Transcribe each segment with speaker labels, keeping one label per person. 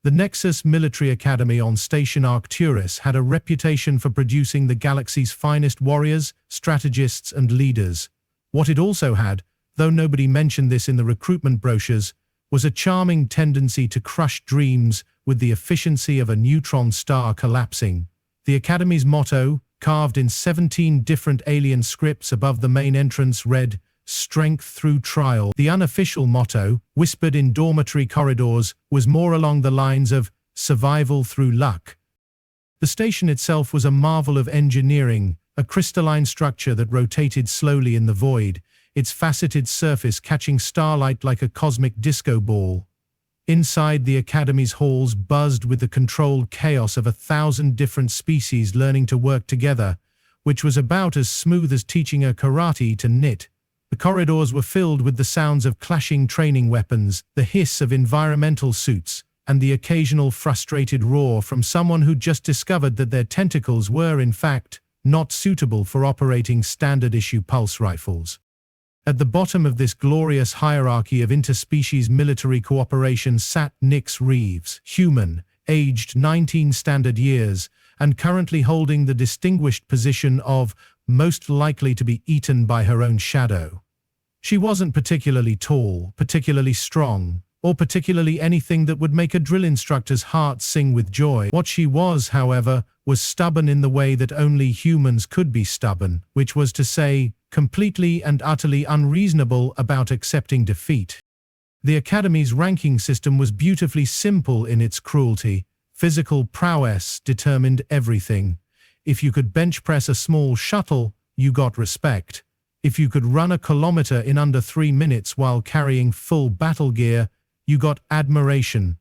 Speaker 1: The Nexus Military Academy on Station Arcturus had a reputation for producing the galaxy's finest warriors, strategists, and leaders. What it also had, though nobody mentioned this in the recruitment brochures, was a charming tendency to crush dreams with the efficiency of a neutron star collapsing. The Academy's motto, carved in 17 different alien scripts above the main entrance, read, "Strength through trial." The unofficial motto, whispered in dormitory corridors, was more along the lines of "Survival through luck." The station itself was a marvel of engineering, a crystalline structure that rotated slowly in the void, its faceted surface catching starlight like a cosmic disco ball. Inside, the Academy's halls buzzed with the controlled chaos of 1,000 different species learning to work together, which was about as smooth as teaching a karate to knit. The corridors were filled with the sounds of clashing training weapons, the hiss of environmental suits, and the occasional frustrated roar from someone who just discovered that their tentacles were, in fact, not suitable for operating standard-issue pulse rifles. At the bottom of this glorious hierarchy of interspecies military cooperation sat Nyx Reeves, human, aged 19 standard years, and currently holding the distinguished position of most likely to be eaten by her own shadow. She wasn't particularly tall, particularly strong, or particularly anything that would make a drill instructor's heart sing with joy. What she was, however, was stubborn in the way that only humans could be stubborn, which was to say, completely and utterly unreasonable about accepting defeat. The Academy's ranking system was beautifully simple in its cruelty. Physical prowess determined everything. If you could bench press a small shuttle, you got respect. If you could run a kilometer in under 3 minutes while carrying full battle gear, you got admiration.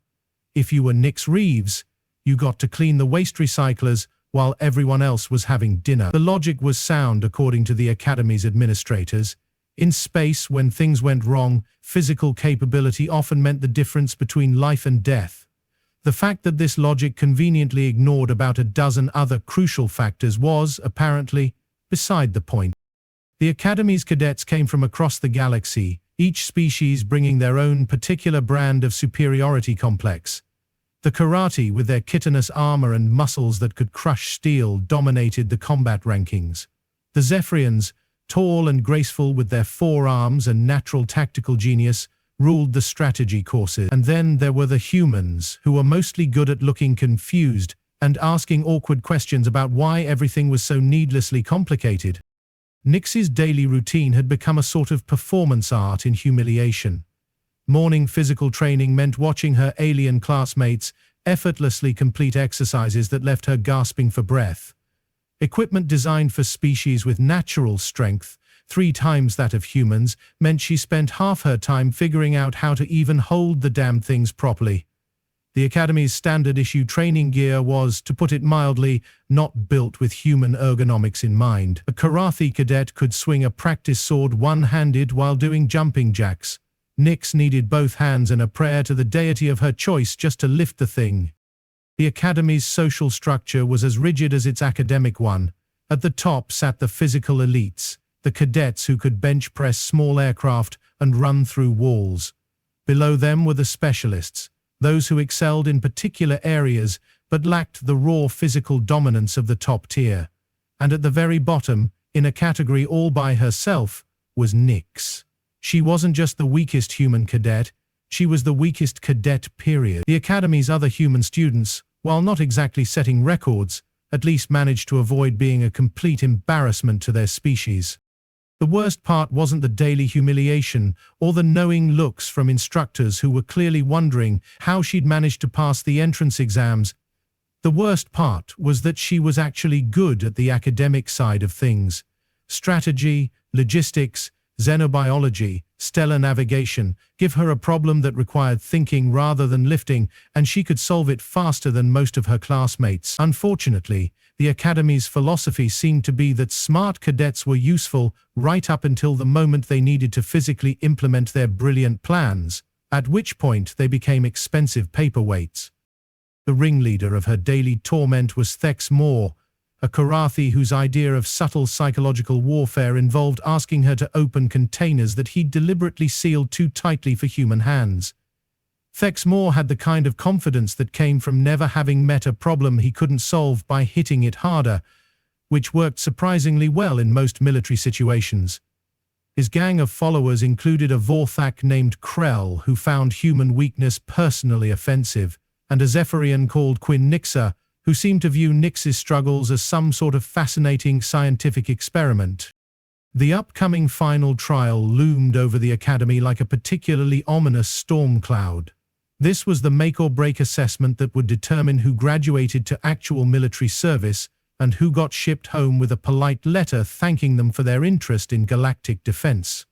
Speaker 1: If you were Nyx Reeves, you got to clean the waste recyclers while everyone else was having dinner. The logic was sound according to the Academy's administrators. In space, when things went wrong, physical capability often meant the difference between life and death. The fact that this logic conveniently ignored about a dozen other crucial factors was, apparently, beside the point. The Academy's cadets came from across the galaxy, each species bringing their own particular brand of superiority complex. The karate, with their chitinous armor and muscles that could crush steel, dominated the combat rankings. The Zephyrians, tall and graceful with their forearms and natural tactical genius, ruled the strategy courses. And then there were the humans, who were mostly good at looking confused and asking awkward questions about why everything was so needlessly complicated. Nyx's daily routine had become a sort of performance art in humiliation. Morning physical training meant watching her alien classmates effortlessly complete exercises that left her gasping for breath. Equipment designed for species with natural strength, 3 times that of humans, meant she spent half her time figuring out how to even hold the damn things properly. The Academy's standard-issue training gear was, to put it mildly, not built with human ergonomics in mind. A karate cadet could swing a practice sword one-handed while doing jumping jacks. Nyx needed both hands and a prayer to the deity of her choice just to lift the thing. The Academy's social structure was as rigid as its academic one. At the top sat the physical elites, the cadets who could bench press small aircraft and run through walls. Below them were the specialists, those who excelled in particular areas but lacked the raw physical dominance of the top tier. And at the very bottom, in a category all by herself, was Nyx. She wasn't just the weakest human cadet, she was the weakest cadet, period. The Academy's other human students, while not exactly setting records, at least managed to avoid being a complete embarrassment to their species. The worst part wasn't the daily humiliation or the knowing looks from instructors who were clearly wondering how she'd managed to pass the entrance exams. The worst part was that she was actually good at the academic side of things. Strategy, logistics, xenobiology, stellar navigation, give her a problem that required thinking rather than lifting, and she could solve it faster than most of her classmates. Unfortunately, the Academy's philosophy seemed to be that smart cadets were useful right up until the moment they needed to physically implement their brilliant plans, at which point they became expensive paperweights. The ringleader of her daily torment was Thex Moore, a karate whose idea of subtle psychological warfare involved asking her to open containers that he'd deliberately sealed too tightly for human hands. Thexmore had the kind of confidence that came from never having met a problem he couldn't solve by hitting it harder, which worked surprisingly well in most military situations. His gang of followers included a GORTHAK named Krell, who found human weakness personally offensive, and a Zephyrian called Quinn Nyxa, who seemed to view Nyx's struggles as some sort of fascinating scientific experiment. The upcoming final trial loomed over the Academy like a particularly ominous storm cloud. This was the make-or-break assessment that would determine who graduated to actual military service and who got shipped home with a polite letter thanking them for their interest in galactic defense.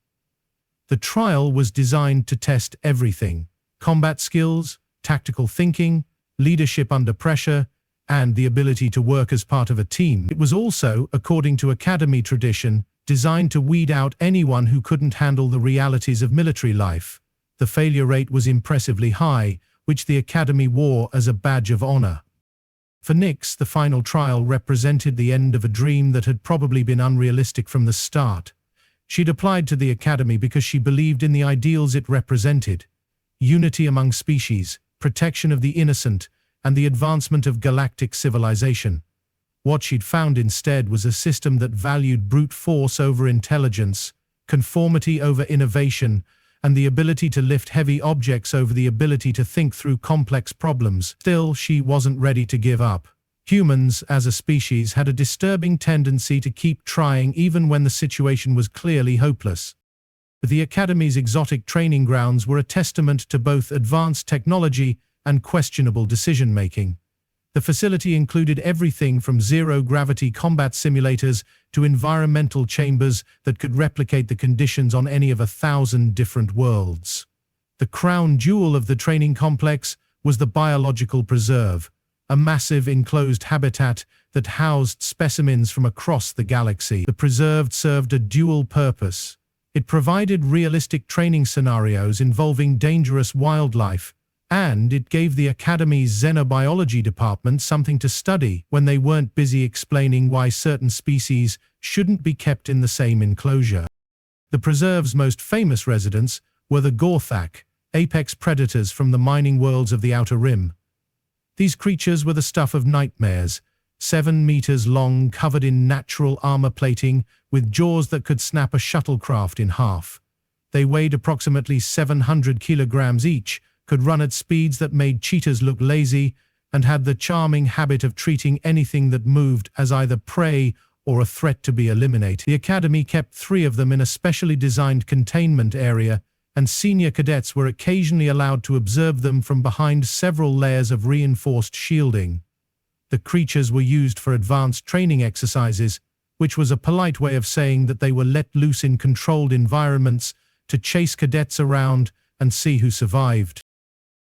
Speaker 1: The trial was designed to test everything: combat skills, tactical thinking, leadership under pressure, and the ability to work as part of a team. It was also, according to Academy tradition, designed to weed out anyone who couldn't handle the realities of military life. The failure rate was impressively high, which the Academy wore as a badge of honor. For Nyx, the final trial represented the end of a dream that had probably been unrealistic from the start. She'd applied to the Academy because she believed in the ideals it represented: unity among species, protection of the innocent, and the advancement of galactic civilization. What she'd found instead was a system that valued brute force over intelligence, conformity over innovation, and the ability to lift heavy objects over the ability to think through complex problems. Still, she wasn't ready to give up. Humans, as a species, had a disturbing tendency to keep trying even when the situation was clearly hopeless. The Academy's exotic training grounds were a testament to both advanced technology and questionable decision-making. The facility included everything from zero-gravity combat simulators to environmental chambers that could replicate the conditions on any of 1,000 different worlds. The crown jewel of the training complex was the biological preserve, a massive enclosed habitat that housed specimens from across the galaxy. The preserve served a dual purpose. It provided realistic training scenarios involving dangerous wildlife, and it gave the Academy's xenobiology department something to study when they weren't busy explaining why certain species shouldn't be kept in the same enclosure. The preserve's most famous residents were the GORTHAK, apex predators from the mining worlds of the Outer Rim. These creatures were the stuff of nightmares, 7 meters long, covered in natural armor plating, with jaws that could snap a shuttlecraft in half. They weighed approximately 700 kilograms each, could run at speeds that made cheetahs look lazy, and had the charming habit of treating anything that moved as either prey or a threat to be eliminated. The Academy kept 3 of them in a specially designed containment area, and senior cadets were occasionally allowed to observe them from behind several layers of reinforced shielding. The creatures were used for advanced training exercises, which was a polite way of saying that they were let loose in controlled environments to chase cadets around and see who survived.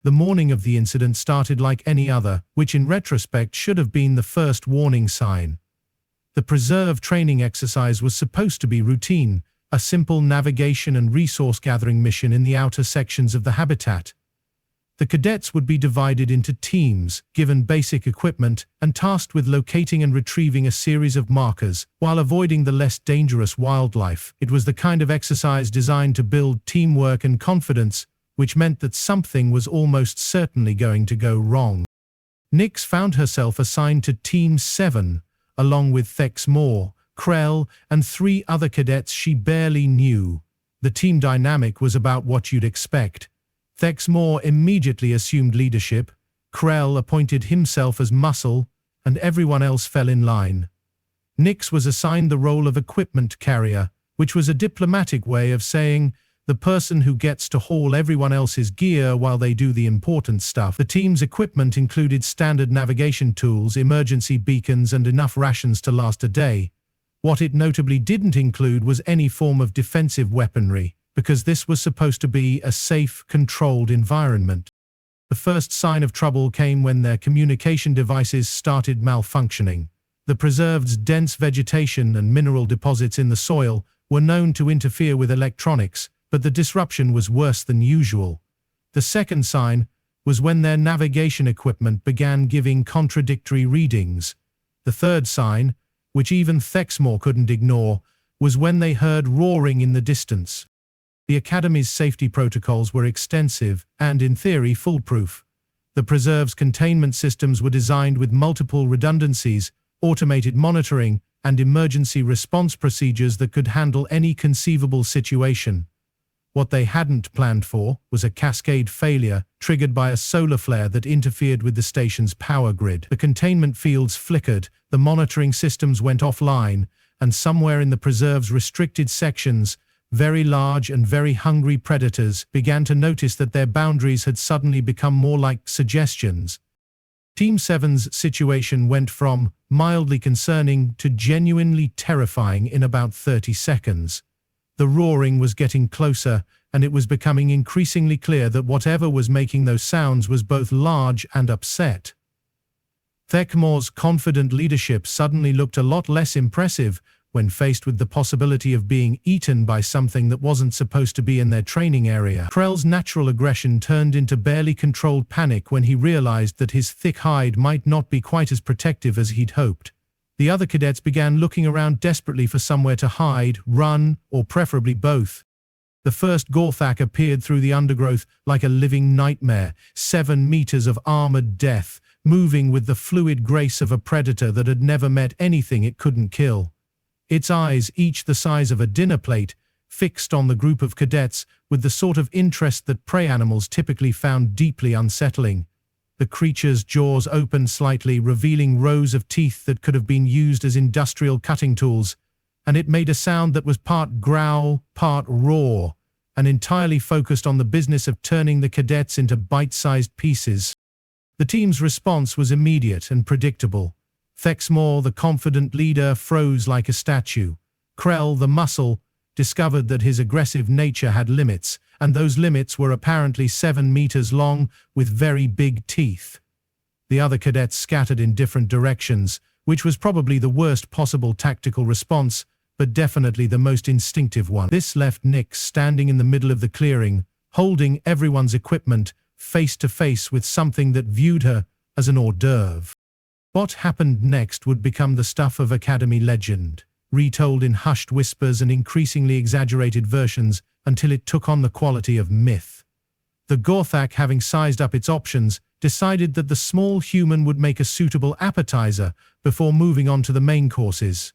Speaker 1: The morning of the incident started like any other, which in retrospect should have been the first warning sign. The preserve training exercise was supposed to be routine, a simple navigation and resource-gathering mission in the outer sections of the habitat. The cadets would be divided into teams, given basic equipment, and tasked with locating and retrieving a series of markers, while avoiding the less dangerous wildlife. It was the kind of exercise designed to build teamwork and confidence, which meant that something was almost certainly going to go wrong. Nyx found herself assigned to Team 7, along with Thexmore, Krell, and 3 other cadets she barely knew. The team dynamic was about what you'd expect. Thexmore immediately assumed leadership, Krell appointed himself as muscle, and everyone else fell in line. Nyx was assigned the role of equipment carrier, which was a diplomatic way of saying the person who gets to haul everyone else's gear while they do the important stuff. The team's equipment included standard navigation tools, emergency beacons, and enough rations to last a day. What it notably didn't include was any form of defensive weaponry, because this was supposed to be a safe, controlled environment. The first sign of trouble came when their communication devices started malfunctioning. The preserved's dense vegetation and mineral deposits in the soil were known to interfere with electronics, but the disruption was worse than usual. The second sign was when their navigation equipment began giving contradictory readings. The third sign, which even Thexmore couldn't ignore, was when they heard roaring in the distance. The Academy's safety protocols were extensive and, in theory, foolproof. The preserve's containment systems were designed with multiple redundancies, automated monitoring, and emergency response procedures that could handle any conceivable situation. What they hadn't planned for was a cascade failure triggered by a solar flare that interfered with the station's power grid. The containment fields flickered, the monitoring systems went offline, and somewhere in the preserve's restricted sections, very large and very hungry predators began to notice that their boundaries had suddenly become more like suggestions. Team 7's situation went from mildly concerning to genuinely terrifying in about 30 seconds. The roaring was getting closer, and it was becoming increasingly clear that whatever was making those sounds was both large and upset. Thekmore's confident leadership suddenly looked a lot less impressive when faced with the possibility of being eaten by something that wasn't supposed to be in their training area. Krell's natural aggression turned into barely controlled panic when he realized that his thick hide might not be quite as protective as he'd hoped. The other cadets began looking around desperately for somewhere to hide, run, or preferably both. The first GORTHAK appeared through the undergrowth like a living nightmare, 7 meters of armored death, moving with the fluid grace of a predator that had never met anything it couldn't kill. Its eyes, each the size of a dinner plate, fixed on the group of cadets with the sort of interest that prey animals typically found deeply unsettling. The creature's jaws opened slightly, revealing rows of teeth that could have been used as industrial cutting tools, and it made a sound that was part growl, part roar, and entirely focused on the business of turning the cadets into bite-sized pieces. The team's response was immediate and predictable. Thekmore, the confident leader, froze like a statue. Krell, the muscle, discovered that his aggressive nature had limits, and those limits were apparently 7 meters long with very big teeth. The other cadets scattered in different directions, which was probably the worst possible tactical response, but definitely the most instinctive one. This left Nyx standing in the middle of the clearing, holding everyone's equipment, face to face with something that viewed her as an hors d'oeuvre. What happened next would become the stuff of Academy legend, retold in hushed whispers and increasingly exaggerated versions until it took on the quality of myth. The GORTHAK, having sized up its options, decided that the small human would make a suitable appetizer before moving on to the main courses.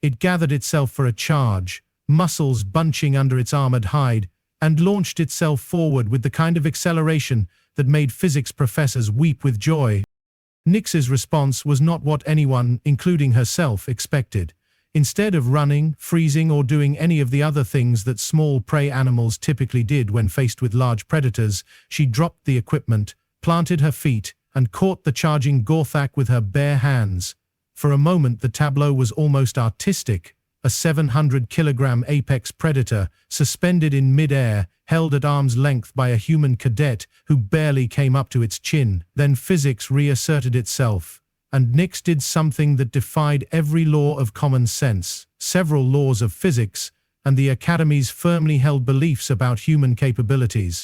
Speaker 1: It gathered itself for a charge, muscles bunching under its armored hide, and launched itself forward with the kind of acceleration that made physics professors weep with joy. Nyx's response was not what anyone, including herself, expected. Instead of running, freezing, or doing any of the other things that small prey animals typically did when faced with large predators, she dropped the equipment, planted her feet, and caught the charging GORTHAK with her bare hands. For a moment the tableau was almost artistic. A 700-kilogram apex predator, suspended in mid-air, held at arm's length by a human cadet who barely came up to its chin. Then physics reasserted itself, and Nyx did something that defied every law of common sense, several laws of physics, and the Academy's firmly held beliefs about human capabilities.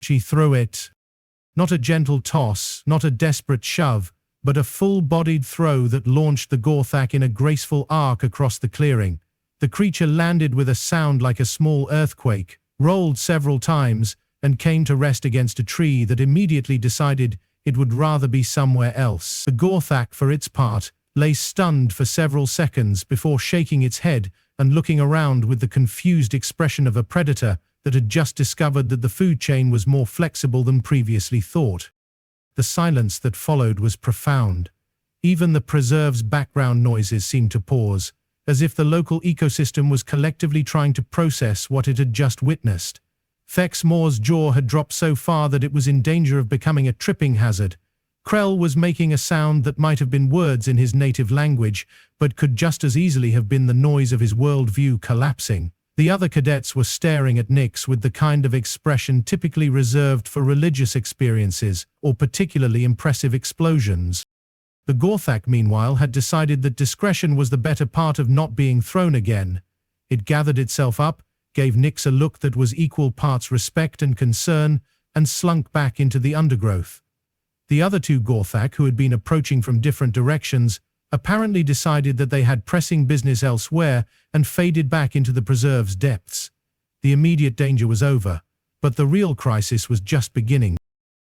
Speaker 1: She threw it. Not a gentle toss, not a desperate shove, but a full-bodied throw that launched the GORTHAK in a graceful arc across the clearing. The creature landed with a sound like a small earthquake, rolled several times, and came to rest against a tree that immediately decided it would rather be somewhere else. The GORTHAK, for its part, lay stunned for several seconds before shaking its head and looking around with the confused expression of a predator that had just discovered that the food chain was more flexible than previously thought. The silence that followed was profound. Even the preserve's background noises seemed to pause, as if the local ecosystem was collectively trying to process what it had just witnessed. Thekmore's jaw had dropped so far that it was in danger of becoming a tripping hazard. Krell was making a sound that might have been words in his native language, but could just as easily have been the noise of his worldview collapsing. The other cadets were staring at Nyx with the kind of expression typically reserved for religious experiences or particularly impressive explosions. The GORTHAK, meanwhile, had decided that discretion was the better part of not being thrown again. It gathered itself up, gave Nyx a look that was equal parts respect and concern, and slunk back into the undergrowth. The other two GORTHAK, who had been approaching from different directions, apparently decided that they had pressing business elsewhere and faded back into the preserve's depths. The immediate danger was over, but the real crisis was just beginning.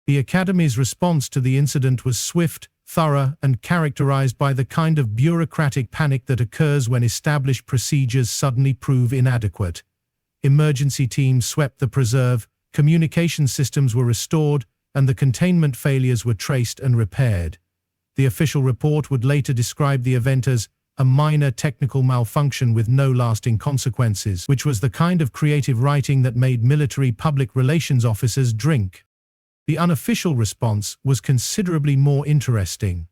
Speaker 1: The Academy's response to the incident was swift, thorough, and characterized by the kind of bureaucratic panic that occurs when established procedures suddenly prove inadequate. Emergency teams swept the preserve, communication systems were restored, and the containment failures were traced and repaired. The official report would later describe the event as a minor technical malfunction with no lasting consequences, which was the kind of creative writing that made military public relations officers drink. The unofficial response was considerably more interesting.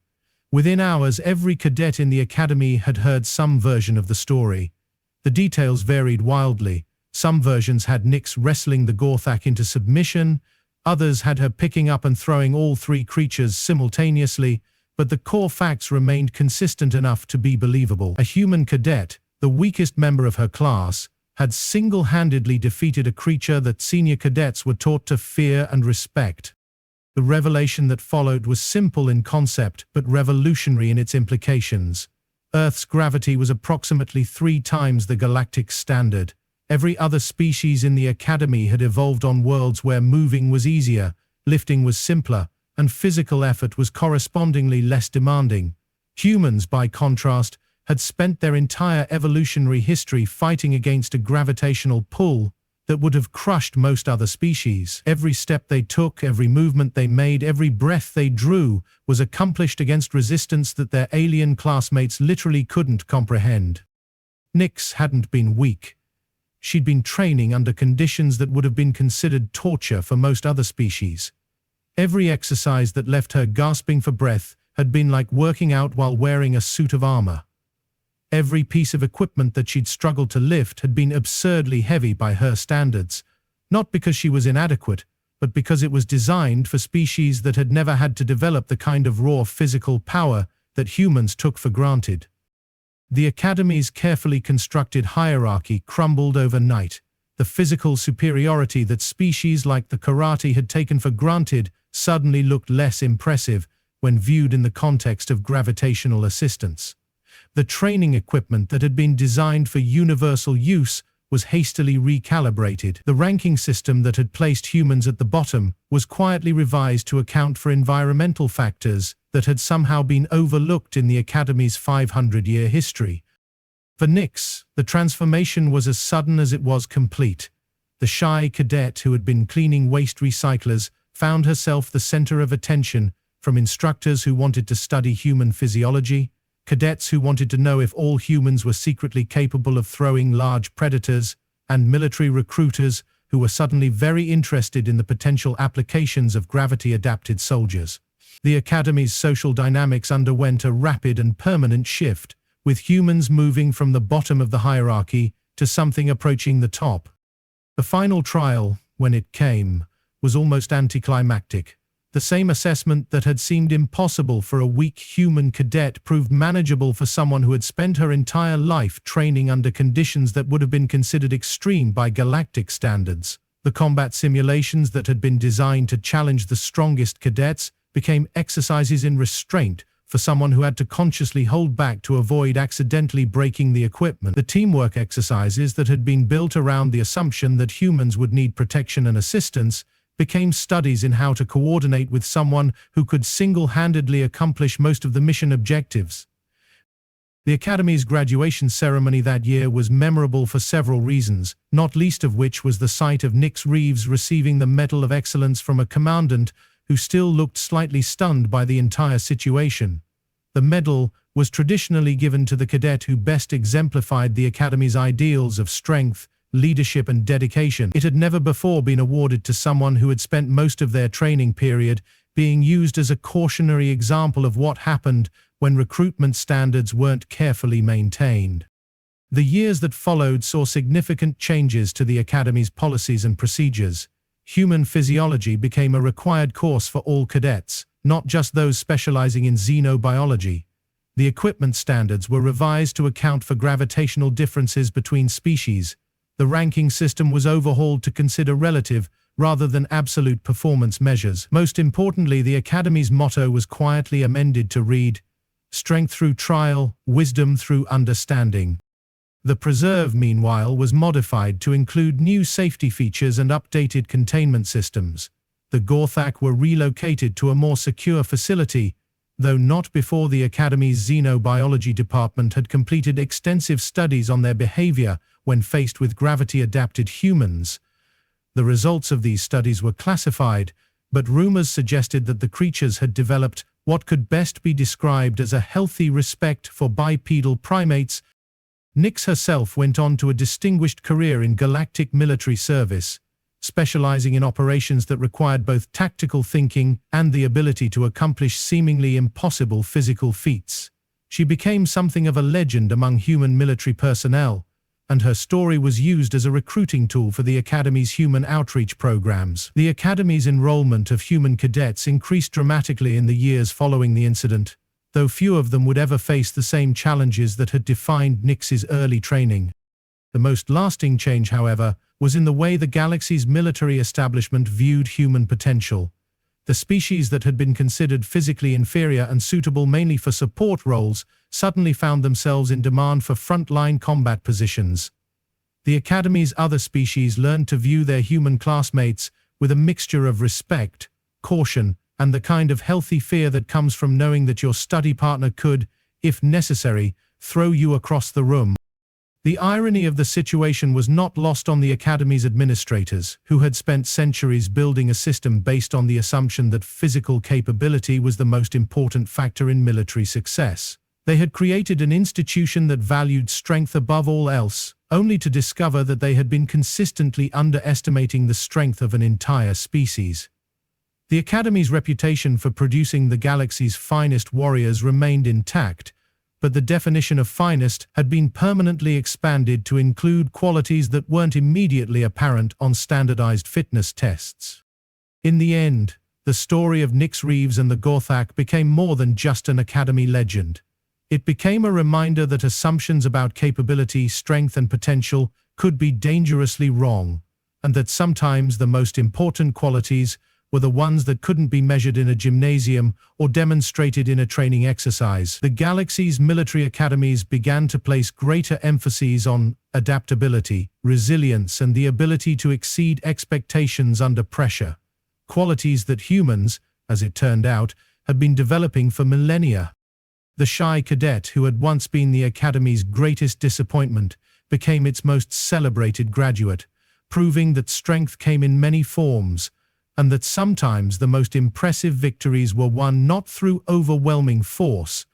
Speaker 1: Within hours, every cadet in the Academy had heard some version of the story. The details varied wildly. Some versions had Nyx wrestling the GORTHAK into submission, others had her picking up and throwing all three creatures simultaneously, but the core facts remained consistent enough to be believable. A human cadet, the weakest member of her class, had single-handedly defeated a creature that senior cadets were taught to fear and respect. The revelation that followed was simple in concept but revolutionary in its implications. Earth's gravity was approximately 3 times the galactic standard. Every other species in the Academy had evolved on worlds where moving was easier, lifting was simpler, and physical effort was correspondingly less demanding. Humans, by contrast, had spent their entire evolutionary history fighting against a gravitational pull that would have crushed most other species. Every step they took, every movement they made, every breath they drew was accomplished against resistance that their alien classmates literally couldn't comprehend. Nyx hadn't been weak. She'd been training under conditions that would have been considered torture for most other species. Every exercise that left her gasping for breath had been like working out while wearing a suit of armor. Every piece of equipment that she'd struggled to lift had been absurdly heavy by her standards, not because she was inadequate, but because it was designed for species that had never had to develop the kind of raw physical power that humans took for granted. The Academy's carefully constructed hierarchy crumbled overnight. The physical superiority that species like the karate had taken for granted suddenly looked less impressive when viewed in the context of gravitational assistance. The training equipment that had been designed for universal use was hastily recalibrated. The ranking system that had placed humans at the bottom was quietly revised to account for environmental factors that had somehow been overlooked in the Academy's 500-year history. For Nyx, the transformation was as sudden as it was complete. The shy cadet who had been cleaning waste recyclers found herself the center of attention from instructors who wanted to study human physiology, cadets who wanted to know if all humans were secretly capable of throwing large predators, and military recruiters who were suddenly very interested in the potential applications of gravity-adapted soldiers. The Academy's social dynamics underwent a rapid and permanent shift, with humans moving from the bottom of the hierarchy to something approaching the top. The final trial, when it came, was almost anticlimactic. The same assessment that had seemed impossible for a weak human cadet proved manageable for someone who had spent her entire life training under conditions that would have been considered extreme by galactic standards. The combat simulations that had been designed to challenge the strongest cadets became exercises in restraint for someone who had to consciously hold back to avoid accidentally breaking the equipment. The teamwork exercises that had been built around the assumption that humans would need protection and assistance became studies in how to coordinate with someone who could single-handedly accomplish most of the mission objectives. The Academy's graduation ceremony that year was memorable for several reasons, not least of which was the sight of Nyx Reeves receiving the Medal of Excellence from a commandant who still looked slightly stunned by the entire situation. The medal was traditionally given to the cadet who best exemplified the Academy's ideals of strength, leadership and dedication. It had never before been awarded to someone who had spent most of their training period being used as a cautionary example of what happened when recruitment standards weren't carefully maintained. The years that followed saw significant changes to the Academy's policies and procedures. Human physiology became a required course for all cadets, not just those specializing in xenobiology. The equipment standards were revised to account for gravitational differences between species. The ranking system was overhauled to consider relative rather than absolute performance measures. Most importantly, the Academy's motto was quietly amended to read, "Strength through trial, wisdom through understanding." The preserve, meanwhile, was modified to include new safety features and updated containment systems. The GORTHAK were relocated to a more secure facility, though not before the Academy's xenobiology department had completed extensive studies on their behavior when faced with gravity-adapted humans. The results of these studies were classified, but rumors suggested that the creatures had developed what could best be described as a healthy respect for bipedal primates. Nyx herself went on to a distinguished career in galactic military service, specializing in operations that required both tactical thinking and the ability to accomplish seemingly impossible physical feats. She became something of a legend among human military personnel, and her story was used as a recruiting tool for the Academy's human outreach programs. The Academy's enrollment of human cadets increased dramatically in the years following the incident, though few of them would ever face the same challenges that had defined Nyx's early training. The most lasting change, however, was in the way the galaxy's military establishment viewed human potential. The species that had been considered physically inferior and suitable mainly for support roles suddenly found themselves in demand for frontline combat positions. The Academy's other species learned to view their human classmates with a mixture of respect, caution, and the kind of healthy fear that comes from knowing that your study partner could, if necessary, throw you across the room. The irony of the situation was not lost on the Academy's administrators, who had spent centuries building a system based on the assumption that physical capability was the most important factor in military success. They had created an institution that valued strength above all else, only to discover that they had been consistently underestimating the strength of an entire species. The Academy's reputation for producing the galaxy's finest warriors remained intact, but the definition of finest had been permanently expanded to include qualities that weren't immediately apparent on standardized fitness tests. In the end, the story of Nyx Reeves and the GORTHAK became more than just an Academy legend. It became a reminder that assumptions about capability, strength, and potential could be dangerously wrong, and that sometimes the most important qualities were the ones that couldn't be measured in a gymnasium or demonstrated in a training exercise. The galaxy's military academies began to place greater emphasis on adaptability, resilience, and the ability to exceed expectations under pressure, qualities that humans, as it turned out, had been developing for millennia. The shy cadet, who had once been the Academy's greatest disappointment, became its most celebrated graduate, proving that strength came in many forms, and that sometimes the most impressive victories were won not through overwhelming force,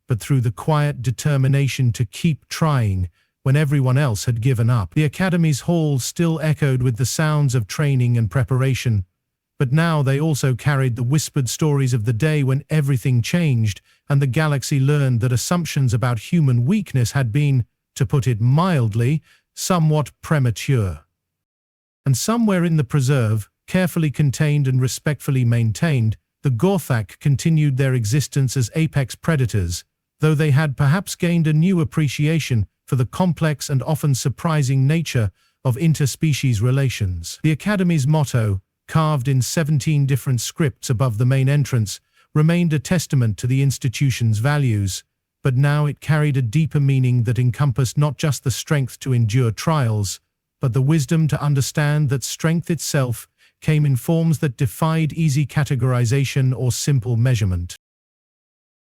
Speaker 1: but through the quiet determination to keep trying when everyone else had given up. The Academy's halls still echoed with the sounds of training and preparation, but now they also carried the whispered stories of the day when everything changed and the galaxy learned that assumptions about human weakness had been, to put it mildly, somewhat premature. And somewhere in the preserve, carefully contained and respectfully maintained, the GORTHAK continued their existence as apex predators, though they had perhaps gained a new appreciation for the complex and often surprising nature of interspecies relations. The Academy's motto, carved in 17 different scripts above the main entrance, remained a testament to the institution's values, but now it carried a deeper meaning that encompassed not just the strength to endure trials, but the wisdom to understand that strength itself came in forms that defied easy categorization or simple measurement.